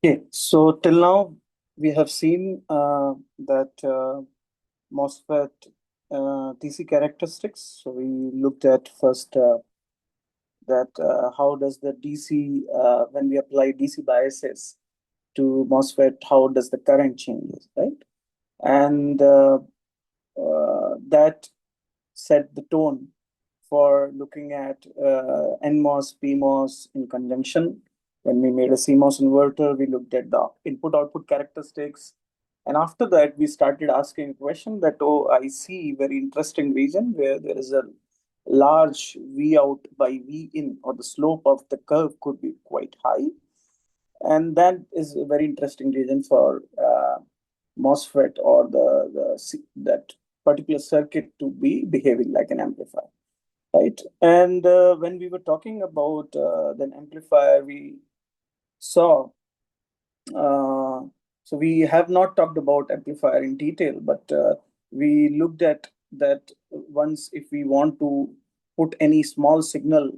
Okay, so till now we have seen that MOSFET DC characteristics. So we looked at first that how does the DC when we apply DC biases to MOSFET, how does the current changes, right? And that set the tone for looking at NMOS, PMOS in conjunction. When we made a CMOS inverter, we looked at the input-output characteristics. And after that, we started asking a question that, oh, I see very interesting region where there is a large V out by V in, or the slope of the curve could be quite high. And that is a very interesting region for MOSFET or that particular circuit to be behaving like an amplifier, right? And when we were talking about the amplifier, we saw, uh, so we have not talked about amplifier in detail, but we looked at that once if we want to put any small signal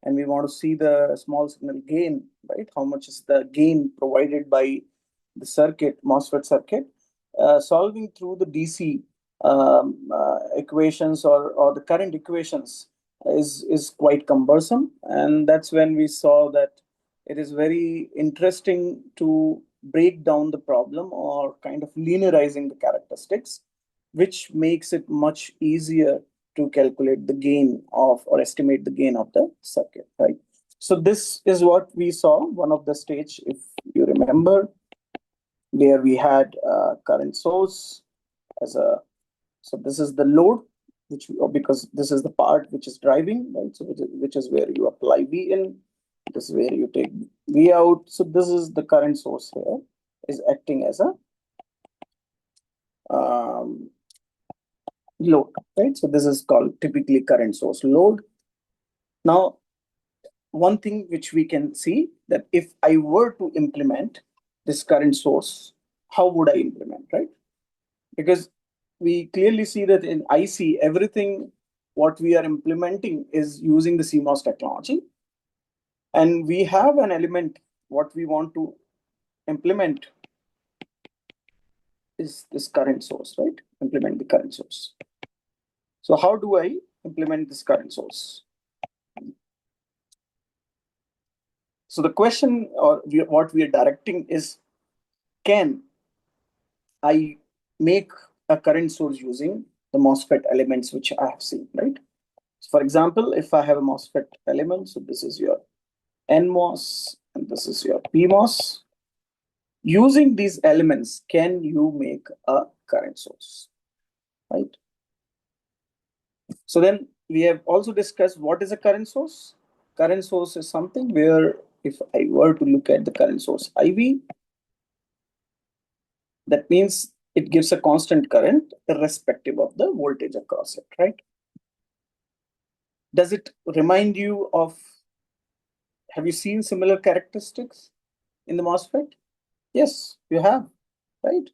and we want to see the small signal gain, right? How much is the gain provided by the circuit, MOSFET circuit, solving through the DC equations or the current equations is quite cumbersome. And that's when we saw that it is very interesting to break down the problem or kind of linearizing the characteristics, which makes it much easier to calculate the gain of or estimate the gain of the circuit, right? So this is what we saw, one of the stage, if you remember, where we had a current source as a, so this is the load, which because this is the part which is driving, right? So which is where you apply V in, this is where you take V out. So this is the current source here is acting as a um, load, right? So this is called typically current source load. Now, one thing which we can see that if I were to implement this current source, how would I implement, right? Because we clearly see that in IC, everything what we are implementing is using the CMOS technology. And we have an element, what we want to implement is this current source, right? Implement the current source. So how do I implement this current source? So the question or what we are directing is, can I make a current source using the MOSFET elements which I have seen, right? So for example, if I have a MOSFET element, so this is your NMOS and this is your PMOS. Using these elements, can you make a current source, right? So then we have also discussed what is a current source. Current source is something where if I were to look at the current source IV, that means it gives a constant current irrespective of the voltage across it, right? Does it remind you of, have you seen similar characteristics in the MOSFET? Yes, you have, right?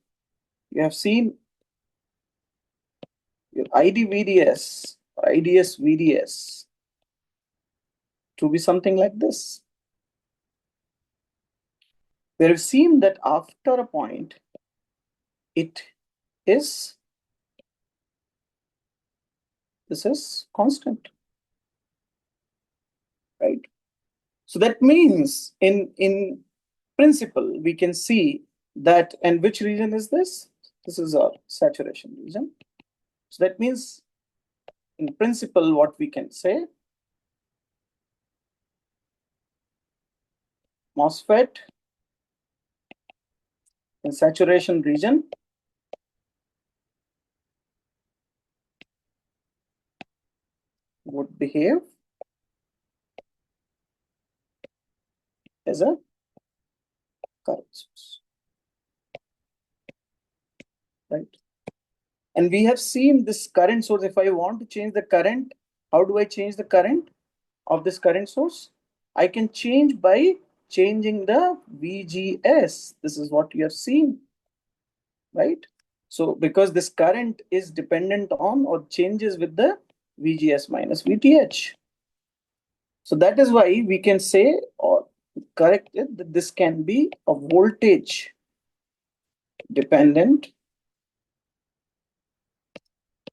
You have seen your ID VDS or IDS VDS to be something like this. We have seen that after a point, it is, this is constant, right? So that means in principle, we can see that, and which region is this? This is our saturation region. So that means in principle, what we can say, MOSFET in saturation region would behave as a current source, right? And we have seen this current source. If I want to change the current, how do I change the current of this current source? I can change by changing the VGS. This is what you have seen, right? So because this current is dependent on or changes with the VGS minus VTH. So that is why we can say, or correct it that this can be a voltage dependent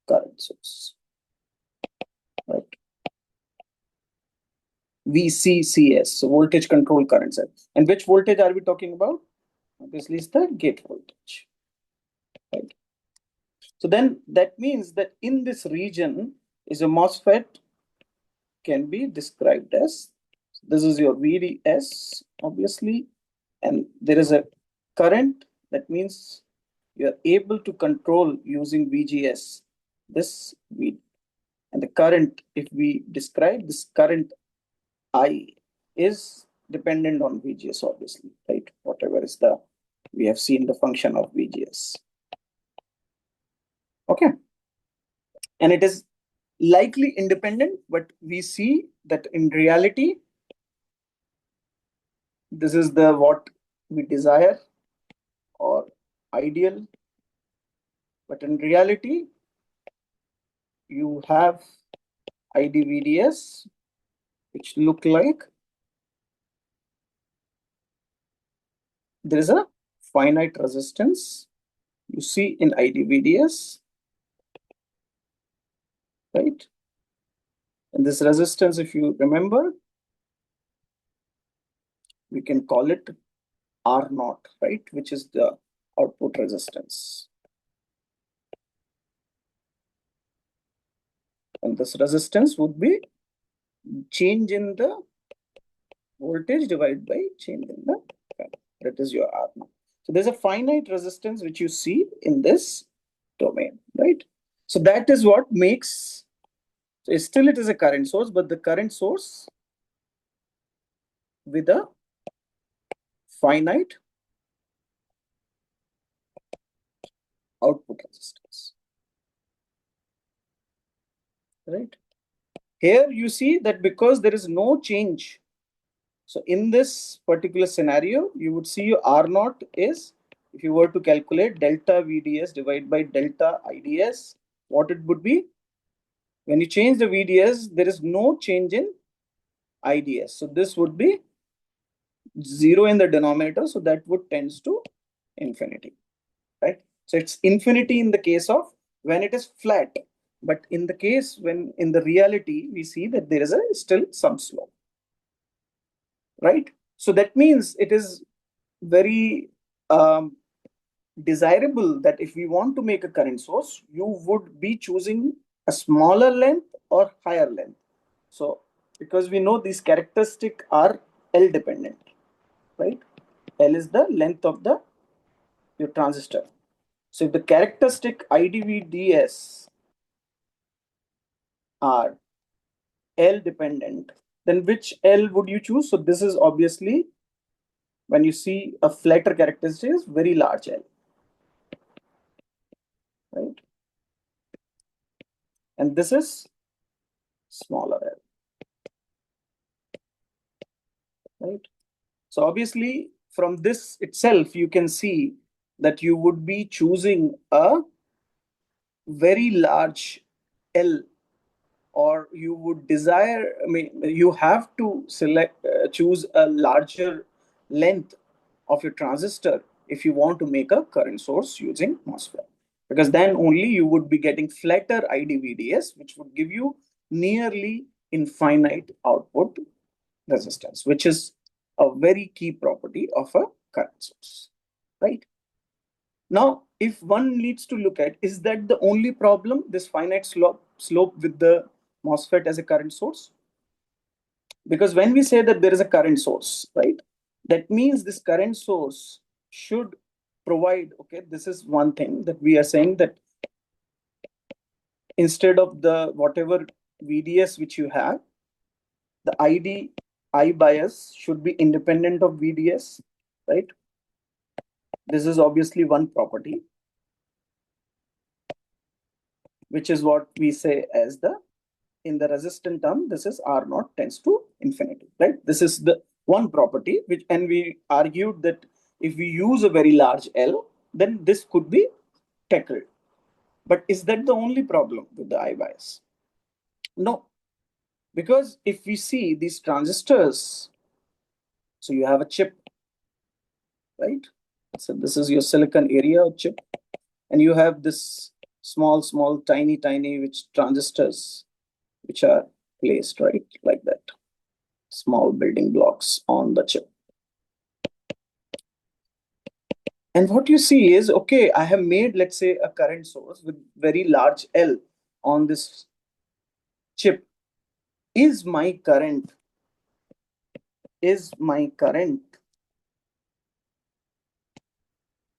current source, right? VCCS, so voltage control current cell. And which voltage are we talking about? Obviously, it's the gate voltage, right? So then that means that in this region is a MOSFET can be described as, this is your VDS, obviously, and there is a current. That means you are able to control using VGS this V, and the current, if we describe this current I, is dependent on VGS, obviously, right? Whatever is the, we have seen the function of VGS. Okay, and it is likely independent, but we see that in reality, this is the what we desire or ideal, but in reality, you have IDVDS, which look like there is a finite resistance you see in IDVDS, right? And this resistance, if you remember, we can call it R naught, right? Which is the output resistance. And this resistance would be change in the voltage divided by change in the current. That is your R naught. So there's a finite resistance which you see in this domain, right? So that is what makes, so still it is a current source, but the current source with a finite output resistance, right? Here you see that because there is no change. So in this particular scenario, you would see your R naught is, if you were to calculate delta VDS divided by delta IDS, what it would be? When you change the VDS, there is no change in IDS. So this would be 0 in the denominator. So that would tends to infinity, right? So it's infinity in the case of when it is flat. But in the case when in the reality, we see that there is a still some slope, right? So that means it is very desirable that if we want to make a current source, you would be choosing a smaller length or higher length. So because we know these characteristics are L dependent, right? L is the length of the your transistor. So if the characteristic IDVDS are L dependent, then which L would you choose? So this is obviously when you see a flatter characteristic is very large L, right? And this is smaller L, right? So obviously from this itself, you can see that you would be choosing a very large L, or you would desire, I mean, you have to select, choose a larger length of your transistor if you want to make a current source using MOSFET. Because then only you would be getting flatter IDVDS, which would give you nearly infinite output resistance, which is a very key property of a current source, right? Now, if one needs to look at, is that the only problem, this finite slope with the MOSFET as a current source? Because when we say that there is a current source, right, that means this current source should provide, okay, this is one thing that we are saying, that instead of the whatever VDS which you have, the I bias should be independent of VDS, right? This is obviously one property, which is what we say as the, in the resistant term, this is R naught tends to infinity, right? This is the one property which, and we argued that if we use a very large L, then this could be tackled. But is that the only problem with the I bias? No, because if we see these transistors, So you have a chip, right? So this is your silicon area chip, and you have this small, tiny, which transistors which are placed, right, like that, small building blocks on the chip. And what you see is, okay, I have made, let's say, a current source with very large L on this chip. Is my current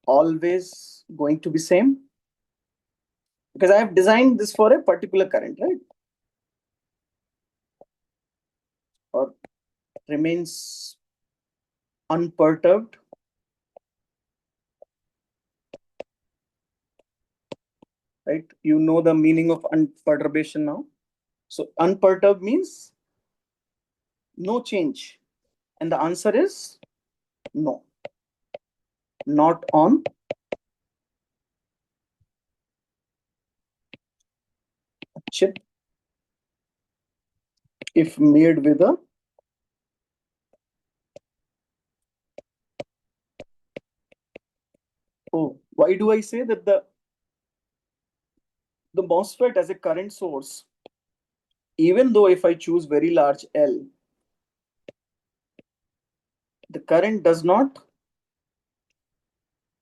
always going to be same? Because I have designed this for a particular current, right? Or remains unperturbed. Right? You know the meaning of unperturbation now. So unperturbed means no change. And the answer is no. Not on a chip if made with a why do I say that the MOSFET as a current source, even though if I choose very large L, the current does not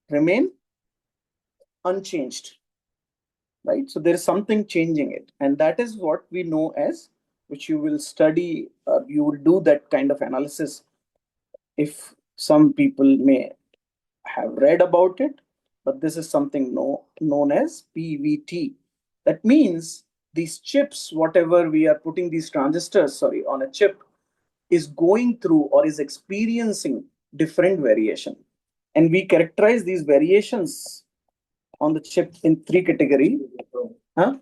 remain unchanged, right? So there is something changing it, and that is what we know as, which you will study, you will do that kind of analysis. If some people may have read about it, but this is something known as PVT. That means these chips, whatever we are putting these transistors, sorry, on a chip, is going through or is experiencing different variation. And we characterize these variations on the chip in three categories. Huh?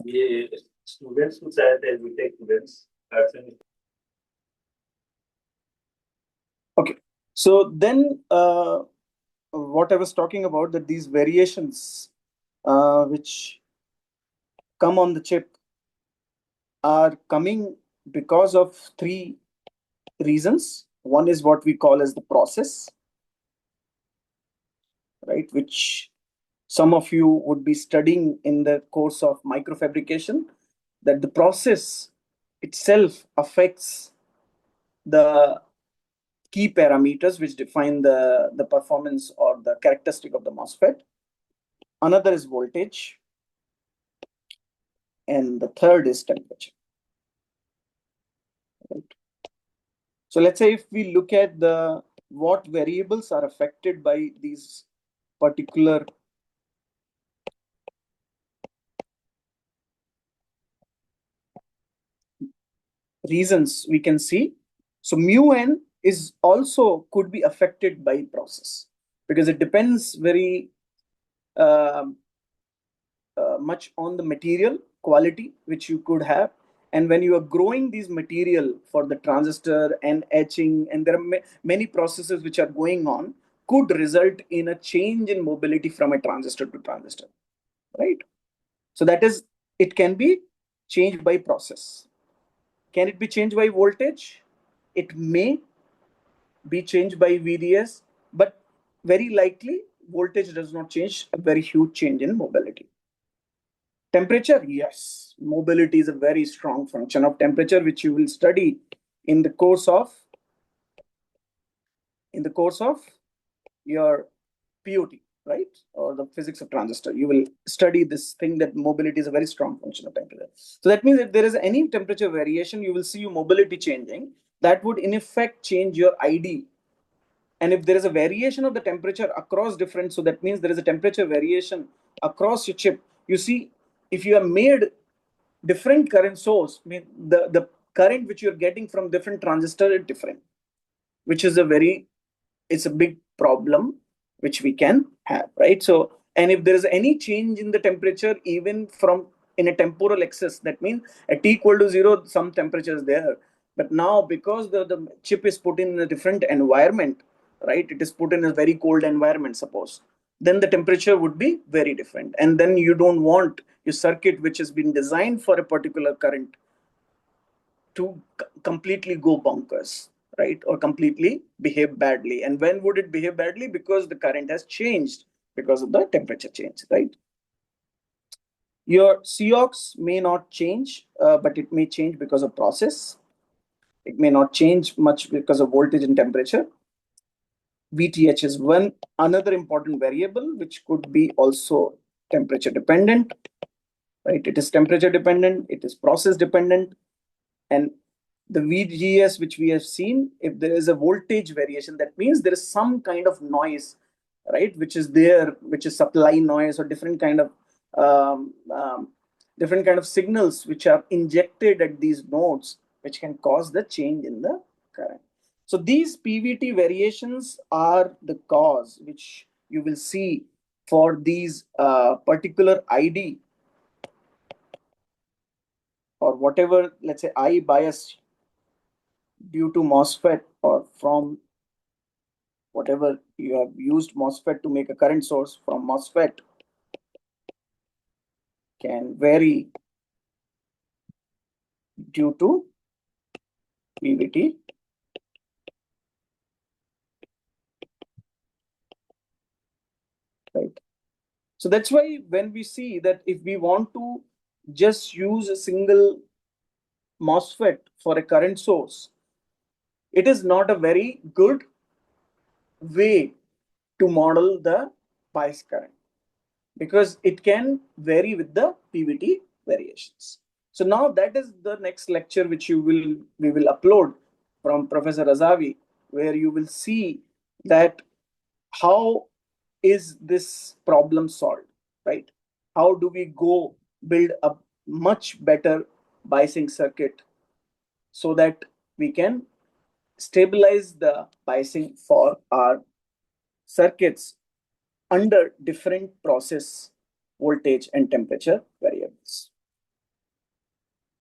Yeah, students who said that we take students. Okay. So then what I was talking about, that these variations which come on the chip are coming because of three reasons. One is what we call as the process, right, which some of you would be studying in the course of microfabrication, that the process itself affects the key parameters which define the performance or the characteristic of the MOSFET. Another is voltage, and the third is temperature. Right? So let's say if we look at the what variables are affected by these particular reasons, we can see. So mu n is also could be affected by process, because it depends very um much on the material quality which you could have. And when you are growing these material for the transistor and etching, and there are many processes which are going on, could result in a change in mobility from a transistor to transistor, right? So that is, it can be changed by process. Can it be changed by voltage? It may be changed by VDS, but very likely voltage does not change a very huge change in mobility. Temperature, yes. Mobility is a very strong function of temperature, which you will study in the course of your POT, right? Or the physics of transistor. You will study this thing, that mobility is a very strong function of temperature. So that means if there is any temperature variation, you will see your mobility changing. That would in effect change your ID. And if there is a variation of the temperature across different, so that means there is a temperature variation across your chip. You see, if you have made different current source, I mean the current which you're getting from different transistor is different, which is it's a big problem which we can have, right? So, and if there is any change in the temperature, even from in a temporal axis, that means at t equal to 0, some temperature is there. But now, because the chip is put in a different environment, right? It is put in a very cold environment, suppose. Then the temperature would be very different. And then you don't want your circuit, which has been designed for a particular current, to completely go bonkers, right? Or completely behave badly. And when would it behave badly? Because the current has changed because of the temperature change, right? Your COX may not change, but it may change because of process. It may not change much because of voltage and temperature. VTH is one another important variable, which could be also temperature dependent, right? It is temperature dependent, it is process dependent, and the VGS, which we have seen, if there is a voltage variation, that means there is some kind of noise, right, which is there, which is supply noise or um, um, different kind of signals which are injected at these nodes, which can cause the change in the current. So these PVT variations are the cause which you will see for these particular ID or whatever, let's say I bias due to MOSFET or from whatever you have used MOSFET to make a current source from MOSFET can vary due to PVT. Right. So that's why when we see that if we want to just use a single MOSFET for a current source, it is not a very good way to model the bias current because it can vary with the PVT variations. So now that is the next lecture which we will upload from Professor Azavi, where you will see that how is this problem solved, right? How do we go build a much better biasing circuit so that we can stabilize the biasing for our circuits under different process voltage and temperature variations.